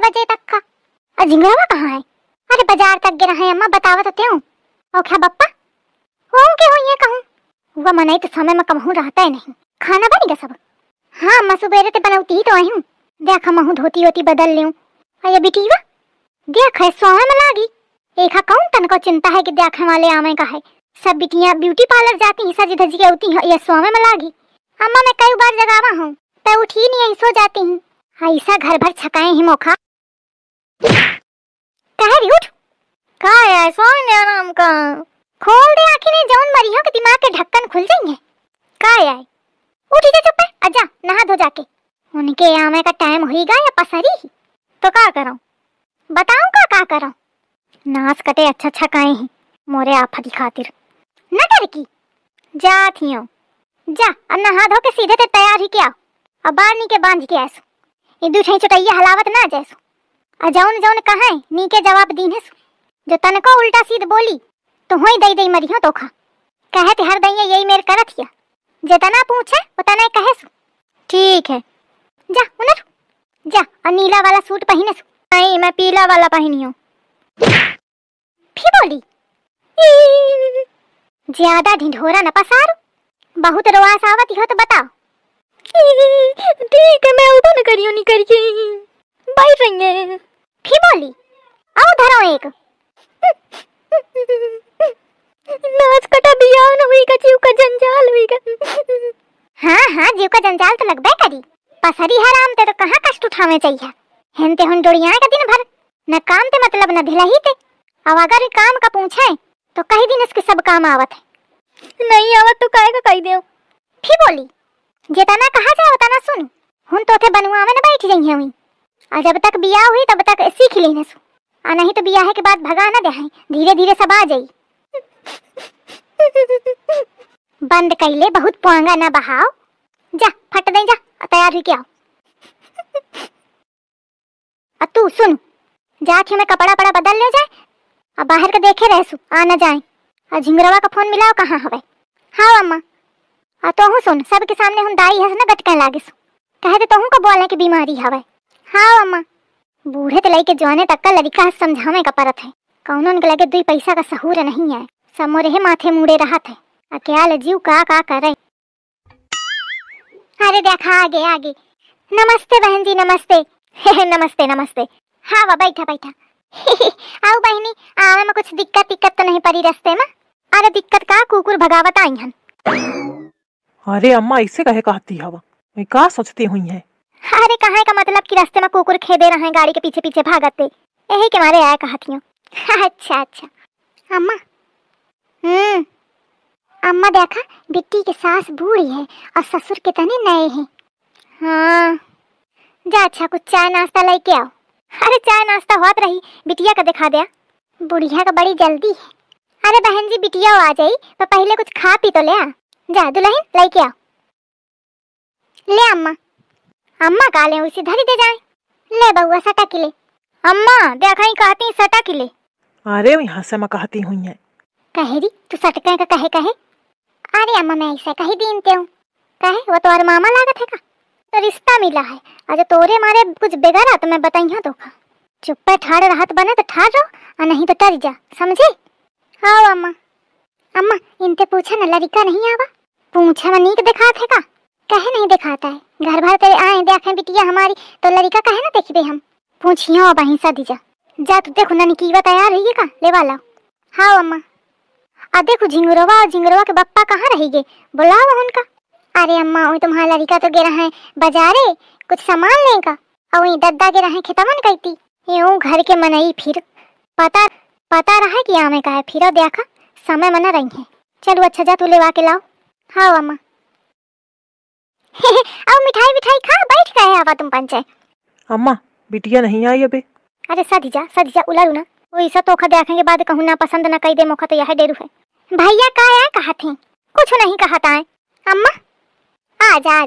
बजे तक का। और झिंगुरवा कहाँ है? अरे बाजार तक गिरा है अम्मा, बतावा तो त्यों। और क्या बप्पा हो के हो ये कहूँ हुआ मनाई तो समय में कमहू रहता ही नहीं। खाना बन गया सब? हाँ अम्मा सुबेरे ते बनौती ही तो आई हूँ। देख महू धोती होती बदल लूँ। अरे बिटीवा देख है सोए में लागी। एक कौन तन को चिंता है कि देखे वाले आमे का है। सब बिटियां ब्यूटी पार्लर जाती हैं, सज धज के होती हैं, ये सोए में लागी। अम्मा मैं कई बार जगावा हूँ तो उठी नहीं, यही सो जाती हूँ। ऐसा घर भर छकाए ही मोखा। कहे रही उठ का है सोने आराम का। खोल दे आँखें, नहीं जौन मरी हो कि दिमाग के ढक्कन खुल जाएंगे। का है उठी जा, चुप है, आजा नहा धो जाके। उनके आमे का टाइम होगा या पसरी ही तो का करो बताऊं का करो। नाच कटे अच्छा छकाए हैं मोरे आफत खातिर न डर की। जा थियो जा अब नहा धो के सीधे ते तैयार ही क्या। अब बानी के बांध के ऐसो ये दूठे चुटैया हलावत ना जैसो। अजौन जौन कहे नी के जवाब दीने सु। जो तन को उल्टा सीध बोली तो होई दई दई मरियो तोखा। कहे ते हर दई यही मेर करत हिया। जितना पूछे उतना कहे सु। ठीक है जा उनर जा और नीला वाला सूट पहने सु। नहीं मैं पीला वाला पहनी हूँ। फिर बोली ज्यादा ढिढोरा न पसारो, बहुत रोआस आवती हो तो बताओ। ठीक है मैं उधर न करियो नहीं करिए बैठ रही है। फिर बोली आओ धरो एक। नाच कटा बियाह न हुईगा, जीव का जंजाल हुईगा। हाँ हाँ जीव का जंजाल तो लगबे करी। पसरी हराम ते तो कहाँ कष्ट उठावे चाहिए। हेनते हुन डोड़ियां का दिन भर न काम ते मतलब न ढिलही ते। अब अगर काम का पूछे तो कही दिन इसके सब काम आवत है। नहीं आवत तो काहे का कही देओ। फिर बोली जितना कहा जाए उतना सुन। हुन तो थे बनुआ में न बैठ जाई है हुई। और जब तक बियाह हुई तब तक सीख लेने सु। आ नहीं तो बियाह के बाद भगा न दे, धीरे धीरे सब आ जाई। बंद कैले बहुत पोंगा न बहाओ। जा फट दे जा तैयार हुई क्या। तू सुन जाके मैं कपड़ा पड़ा बदल ले जाए। अब बाहर के देखे रह सु आ न जाए। और झिंगुरवा का फोन मिलाओ कहाँ हवे। हाँ अम्मा और तोहू सुन सबके सामने हम दाई हंस न गटके लागे सु। कहे तो तोहू को बोले की बीमारी हवे। हाँ अम्मा बूढ़े ते लई के जवाने तक का लड़का समझावे का परत है। कौनों के लगे दुई पैसा का सहूर नहीं है। सब मोरे माथे मुड़े रहत है। अकेले जीव का करे। अरे देखा आगे आगे। नमस्ते बहन जी नमस्ते। नमस्ते नमस्ते। हाँ वाह बैठा बैठा। आओ बहनी आवे में कुछ दिक्कत तो नहीं पड़ी रास्ते में। अरे दिक्कत का कुकुर भगावत आई हन। अरे अम्मा ऐसे कहे कहती हवा मैं का सोचती हुई है। अरे कहाँ का मतलब कि रास्ते में कुकुर खेदे रहे गाड़ी के पीछे पीछे भागते यही के मारे आया कहती हूँ। अच्छा अच्छा अम्मा अम्मा देखा बिट्टी की सास बूढ़ी है और ससुर कितने नए हैं। हाँ जा अच्छा कुछ चाय नाश्ता लेके आओ। अरे चाय नाश्ता होत रही बिटिया का दिखा दिया। बुढ़िया का बड़ी जल्दी है। अरे बहन जी बिटिया आ जाई तो पहले कुछ खा पी तो ले आ। जा दुल्हन लेके आओ। ले अम्मा। अम्मा का ले उसी धरी दे जाए। ले बउआ सटा के ले। अम्मा देखा ही कहती सटा के ले। अरे यहाँ से मैं कहती हुई है। कहेरी तू सटके का कहे। अरे अम्मा मैं ऐसा कही दीनते हूँ। कहे वो तुम्हारे मामा लागत है का। तो रिश्ता मिला है आज तोरे मारे कुछ बेगारा तो मैं बताइया तो का। चुप पे ठाड़ रहत बने तो ठाड़ रहो और नहीं तो टर जा समझे। हाँ अम्मा। अम्मा इनते पूछा न लड़का नहीं आवा। पूछा में नीक दिखात है का। कहे नहीं दिखाता है। घर भर तेरे आए देखे बिटिया हमारी तो लड़का कहे ना देखबे हम। पूछियो बहिं सा दीजा जा तू देखो ना निकीवा तैयार रही का ले वाला। हाँ अम्मा। आ देखो झिंगुरवा और झिंगुरवा के बप्पा कहाँ रहेंगे बुलाओ उनका। अरे अम्मा वही तुम्हारा लड़का तो गिरा है बाजारे कुछ सामान लेने का। और वही दद्दा गिरा है खेतवन कहती यूं घर के मनई फिर पता रहा कि आमे का है फिर देखा समय मना रही है। चलो अच्छा जा तू लेवा के लाओ। हाँ अम्मा। अब मिठाई खा बैठ गए आवा तुम पंचायत। अम्मा बिटिया नहीं आई अबे। अरे सदी जा उलरू ना वही सा तोखा देखेंगे बाद कहूँ ना पसंद ना कही दे मौका तो यह डेरू है। भैया का है कहा थे कुछ नहीं कहा था। अम्मा आजा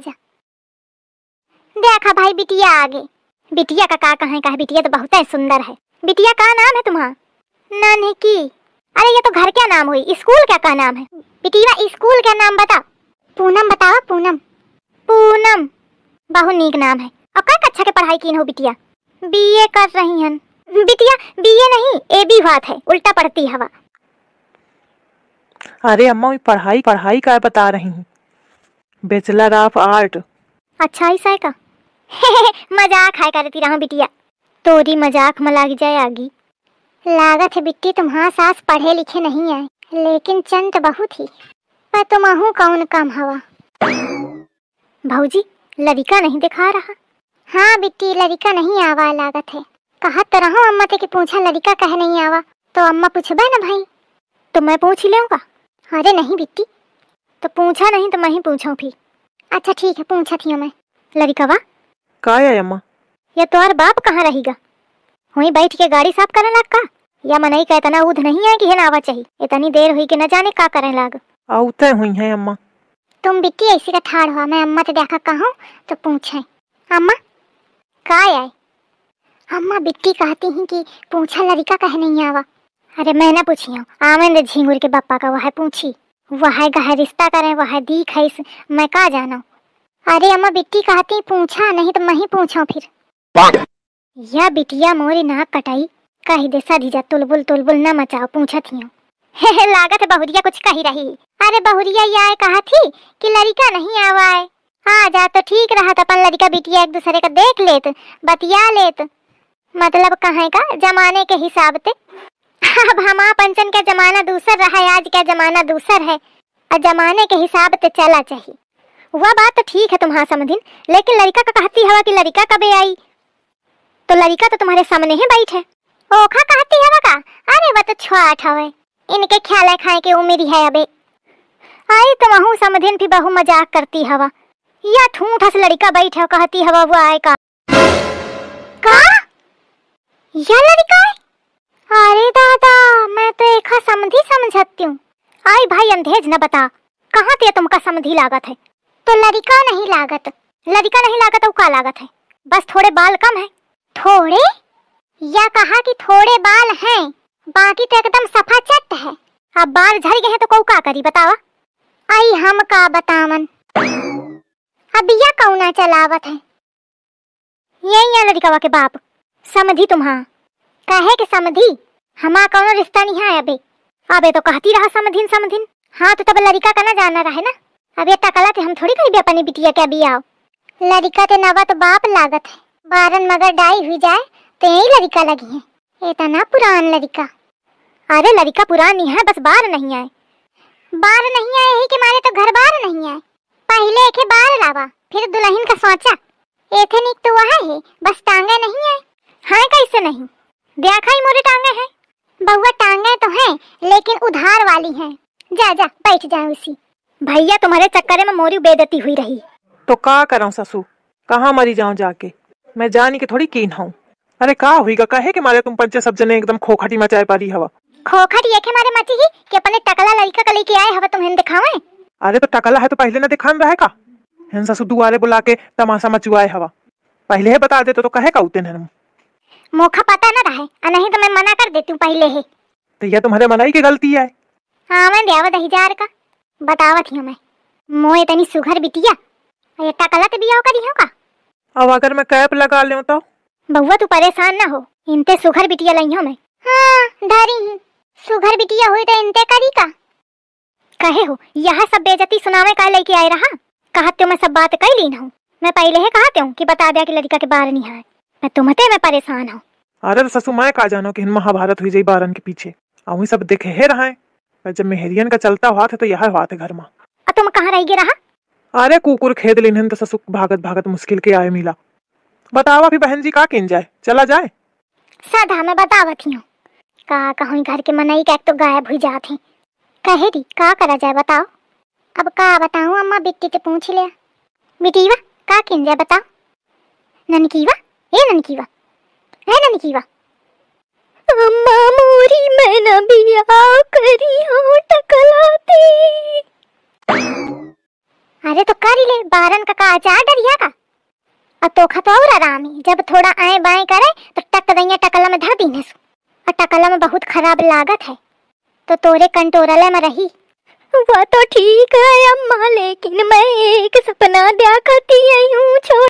देखा भाई बिटिया आगे। बिटिया का कहे का है बिटिया तो बहुत है सुंदर है। बिटिया का नाम है तुम्हारा। नानी की। अरे ये तो घर क्या नाम हुई स्कूल क्या नाम है। बिटिया स्कूल क्या नाम बता। पूनम बताओ पूनम। बहुत नीक नाम है। और क्या कक्षा के पढ़ाई की हो बिटिया। बीए कर रही हन बिटिया। बीए नहीं एबी बात है, उल्टा पढ़ती हवा। अरे अम्मा मैं पढ़ाई पढ़ाई का बता रही हूँ, बैचलर ऑफ आर्ट। अच्छा ऐसा है का? मजाक है करती रहा बिटिया, तोरी मजाक में लग जाए आगी। लागत है बिट्टी तुम्हारा सास पढ़े लिखे नहीं आए, लेकिन चंट बहुत ही। पर तुमहू कौन कम हवा। भौजी लड़का नहीं दिखा रहा। हाँ बिट्टी लड़का नहीं आवा लागत है। कहत तो रहो अम्मा ते कि पूछा लड़का कह नहीं आवा, तो अम्मा पूछबे ना भाई, तो मैं पूछ ही लूँगा। अरे नहीं बिट्टी, तो पूछा नहीं तो मैं ही पूछूं फिर। अच्छा ठीक है पूछा थी मैं। लड़का वाह का है अम्मा? ये तोहर बाप कहाँ रहेगा? वहीं बैठ के गाड़ी साफ करने लग का? या मनई का इतना उध नहीं है कि है ना आवा चाहिए, इतनी देर हुई कि न जाने का करने लग। आउते हुई है अम्मा। तुम बिट्टी ऐसी का ठाड़ हुआ, मैं अम्मा से देखा कहूँ तो पूछे अम्मा का आए। अम्मा बिट्टी कहती हैं कि पूछा लड़का कह नहीं आवा। अरे मैं ना पूछी हूँ, आमंद झिंगुर के पापा का वह पूछी, वह गह रिश्ता करें वह दीख है, मैं का जाना। अरे अम्मा बिट्टी कहती पूछा नहीं तो मैं ही पूछूं फिर। या बिटिया मोरी नाक कटाई कही दे सधीजा तुलबुल ना मचाओ पूछा थी हूँ। लागत बहुरिया कुछ कही रही। अरे बहुरिया यह कहा थी कि लड़का नहीं आवा है, आ जा तो ठीक रहा था, अपन लड़का बिटिया एक दूसरे का देख लेत बतिया लेत। मतलब कहे का जमाने के हिसाब से अब हमारा पंचन का जमाना दूसर रहा है, आज का जमाना दूसर है, और जमाने के हिसाब से चला चाहिए। वह बात तो ठीक है तुम्हारा समझिन, लेकिन लड़का का कहती हवा कि लड़का कबे आई, तो लड़का तो तुम्हारे सामने ही बैठे ओखा कहती हवा का। अरे वह तो छोट हवे, इनके ख्याल खाए के उम्र है अबे। आई तो वहू समझिन भी बहु मजाक करती हवा, या ठूठ से लड़का बैठे कहती हवा वो आए का या लड़का है। अरे दादा मैं तो एक समझी समझती हूँ। आई भाई अंधेज न बता कहाँ ते तुमका समझी लागत है, तो लड़का नहीं लागत, लड़का नहीं लागत तो का लागत है, बस थोड़े बाल कम है। थोड़े या कहा कि थोड़े बाल हैं, बाकी तो एकदम सफा चट है। अब बाल झड़ गए हैं तो कौ का करी बतावा। आई हम का बतावन, अब या कौना चलावत है। यही है लड़का के बाप समझी तुम्हारा कहे के समझी, हमारा कौनो रिश्ता नहीं है अबे। अबे तो कहती रहा समझिन समझिन। हाँ तो तब लड़का का ना जाना रहे ना, अब ये टकला थे हम थोड़ी कहीं अपनी बिटिया के अभी आओ। लड़का ते नवा तो बाप लागत है, बारन मगर डाई हुई जाए तो यही लड़का लगी है, इतना पुरान लड़का। अरे लड़का पुरानी है, बस बार नहीं आए। बार नहीं आए ही के मारे तो घर बार नहीं आए। पहले एक बार लावा फिर दुल्हन का सोचा, एथनिक तो वह है, बस टांगे नहीं आए। हाँ कैसे नहीं देखा ही मोरे टांगे हैं। बहुआ टांगे तो हैं लेकिन उधार वाली हैं। जा जा बैठ जाए उसी। भैया तुम्हारे चक्कर में मोरी बेइज्जती हुई रही। तो का कराऊं ससु, कहाँ मरी जाऊं जाके, मैं जानी के थोड़ी कीन हूँ। अरे का हुईगा कहे कि मारे तुम पंचे सब जने एकदम खोखटी मचाए पारी हवा। खोखटी एके मारे मची ही कि अपने टकला लड़का का लेके आए हवा तुम्हें दिखावे। अरे तो टकला है तो पहले ना दिखान रहे का, हिन ससु दुआरे बुला के तमाशा मचुआए हवा, पहले ही बता देते तो कहे का उते न मोखा पता न रहे, नहीं तो मैं मना कर देती हूँ पहले ही। तो यह तुम्हारे मनाई की गलती है। हाँ मैं देवा दही जार का बतावत ही मैं, मोए तनी सुघर बिटिया ये टकला तो बियाह करी हो का। अब अगर मैं कैप लगा ले तो बउआ तू परेशान ना हो, इनते सुघर बिटिया लाई हो मैं। हाँ धरी हूँ, सुघर बिटिया हुई तो इनते करी का कहे हो। यह सब बेइज्जती सुनावे का लेके आए रहा, कहते हो मैं सब बात कह ली हूँ। मैं पहले ही कहते हूँ कि बता दिया कि लड़का के बार नहीं है, मैं तुम्हें मैं परेशान हूँ। अरे तो ससु मैं का जानो कि महाभारत हुई जाई बारन के पीछे, और सब देखे है रहा है, पर जब मेहरियन का चलता हुआ था तो यह हुआ था घर में। अब तुम कहाँ रह गए रहा? अरे कुकुर खेद लेन तो ससु भागत भागत मुश्किल के आए मिला। बतावा फिर बहन जी का किन जाए, चला जाए। साधा मैं बतावत हूँ का कहूँ घर के मनई का तो गायब हुई जात है। कहे दी का करा जाए बताओ। अब का बताऊँ अम्मा बिट्टी से पूछ लिया। बिटीवा का किन जाए बताओ। ननकीवा ए ननकीवा है ननकीवा। अम्मा मोरी मैं न बियाह करी हो टकलाती। अरे तो करी ले बारन का अचार डरिया का। अब तोखा तो और आराम है, जब थोड़ा आए बाएं करे तो टक दैया टकला में धर दीने सु, और टकला में बहुत खराब लागत है तो तोरे कंटोरले में रही। वह तो ठीक है अम्मा, लेकिन मैं एक सपना देखती हूँ छोड़